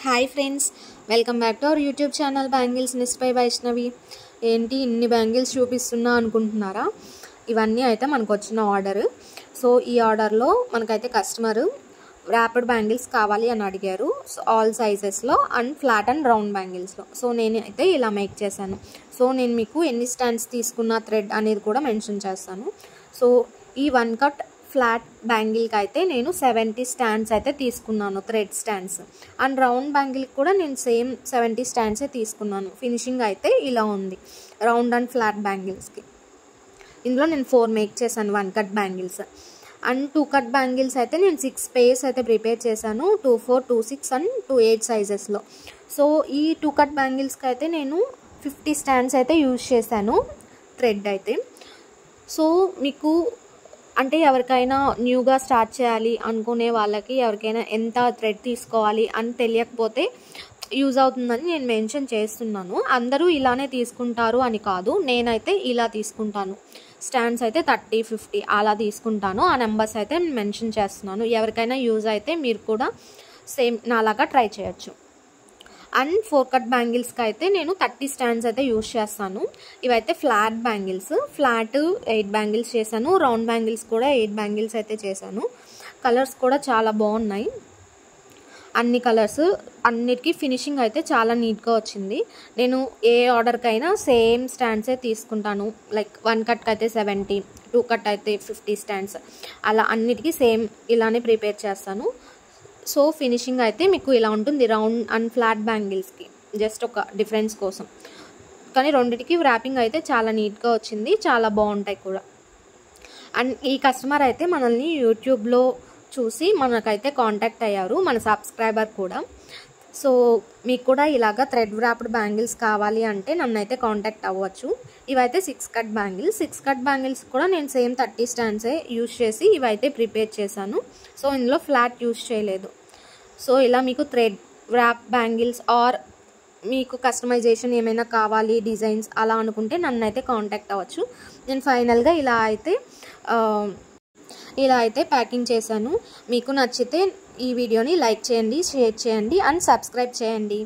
Hi friends, welcome back to our YouTube channel bangles nest by Vaishnavi. ఏంటి ఇన్ని bangles చూపిస్తున్నా అనుకుంటున్నారా? ఇవన్నీ అయితే మనకు వచ్చిన ఆర్డర్. సో ఈ ఆర్డర్లో మనకైతే కస్టమర్ ర్యాపిడ్ బ్యాంగిల్స్ కావాలి అని అడిగారు. సో ఆల్ సైజెస్లో అండ్ ఫ్లాట్ అండ్ రౌండ్ బ్యాంగిల్స్లో. సో నేను అయితే ఇలా మేక్ చేశాను. సో నేను మీకు ఎన్ని స్టాండ్స్ తీసుకున్న థ్రెడ్ అనేది కూడా మెన్షన్ చేస్తాను. సో ఈ 1 కట్ ఫ్లాట్ బ్యాంగిల్కి అయితే నేను 70 స్టాండ్స్ అయితే తీసుకున్నాను, థ్రెడ్ స్టాండ్స్. అండ్ రౌండ్ బ్యాంగిల్కి కూడా నేను సేమ్ 70 స్టాండ్సే తీసుకున్నాను. ఫినిషింగ్ అయితే ఇలా ఉంది రౌండ్ అండ్ ఫ్లాట్ బ్యాంగిల్స్కి. ఇందులో నేను 4 మేక్ చేశాను 1 cut bangles. And 2 cut bangles అయితే నేను 6 పేర్స్ అయితే ప్రిపేర్ చేశాను, 2, 4, 2, 6 అండ్ 2, 8 సైజెస్లో. సో ఈ 2 కట్ బ్యాంగిల్స్కి అయితే నేను 50 స్టాండ్స్ అయితే యూజ్ చేశాను థ్రెడ్ అయితే. సో మీకు అంటే ఎవరికైనా న్యూగా స్టార్ట్ చేయాలి అనుకునే వాళ్ళకి ఎవరికైనా ఎంత థ్రెడ్ తీసుకోవాలి అని తెలియకపోతే యూజ్ అవుతుందని నేను మెన్షన్ చేస్తున్నాను. అందరూ ఇలానే తీసుకుంటారు అని కాదు, నేనైతే ఇలా తీసుకుంటాను. స్టాండ్స్ అయితే 30, 50 అలా తీసుకుంటాను. ఆ నెంబర్స్ అయితే మెన్షన్ చేస్తున్నాను. ఎవరికైనా యూజ్ అయితే మీరు కూడా సేమ్ నాలాగా ట్రై చేయొచ్చు. అండ్ 4 కట్ బ్యాంగిల్స్కి అయితే నేను 30 స్టాండ్స్ అయితే యూజ్ చేస్తాను. ఇవైతే ఫ్లాట్ బ్యాంగిల్స్, ఫ్లాట్ 8 బ్యాంగిల్స్ చేశాను. రౌండ్ బ్యాంగిల్స్ కూడా 8 బ్యాంగిల్స్ అయితే చేశాను. కలర్స్ కూడా చాలా బాగున్నాయి. అన్ని కలర్స్ అన్నిటికీ ఫినిషింగ్ అయితే చాలా నీట్గా వచ్చింది. నేను ఏ ఆర్డర్కైనా సేమ్ స్టాండ్సే తీసుకుంటాను. లైక్ 1 కట్కి అయితే 70, 2 కట్ అయితే 50 స్టాండ్స్, అలా అన్నిటికీ సేమ్ ఇలానే ప్రిపేర్ చేస్తాను. సో ఫినిషింగ్ అయితే మీకు ఇలా ఉంటుంది రౌండ్ అండ్ ఫ్లాట్ బ్యాంగిల్స్కి, జస్ట్ ఒక డిఫరెన్స్ కోసం. కానీ రెండిటికి ర్యాపింగ్ అయితే చాలా నీట్గా వచ్చింది, చాలా బాగుంటాయి కూడా. అండ్ ఈ కస్టమర్ అయితే మనల్ని యూట్యూబ్లో చూసి మనకైతే కాంటాక్ట్ అయ్యారు, మన సబ్స్క్రైబర్ కూడా. సో మీకు కూడా ఇలాగా థ్రెడ్ ర్యాప్డ్ బ్యాంగిల్స్ కావాలి అంటే నన్ను అయితే కాంటాక్ట్ అవ్వచ్చు. ఇవైతే 6 కట్ బ్యాంగిల్స్. 6 కట్ బ్యాంగిల్స్ కూడా నేను సేమ్ 30 స్టాండ్సే యూజ్ చేసి ఇవైతే ప్రిపేర్ చేశాను. సో ఇందులో ఫ్లాట్ యూజ్ చేయలేదు. సో ఇలా మీకు థ్రెడ్ ర్యాప్ బ్యాంగిల్స్ ఆర్ మీకు కస్టమైజేషన్ ఏమైనా కావాలి డిజైన్స్ అలా అనుకుంటే నన్ను అయితే కాంటాక్ట్ అవ్వచ్చు. నేను ఫైనల్గా ఇలా అయితే ప్యాకింగ్ చేశాను. మీకు నచ్చితే ఈ వీడియోని లైక్ చేయండి, షేర్ చేయండి అండ్ సబ్స్క్రైబ్ చేయండి.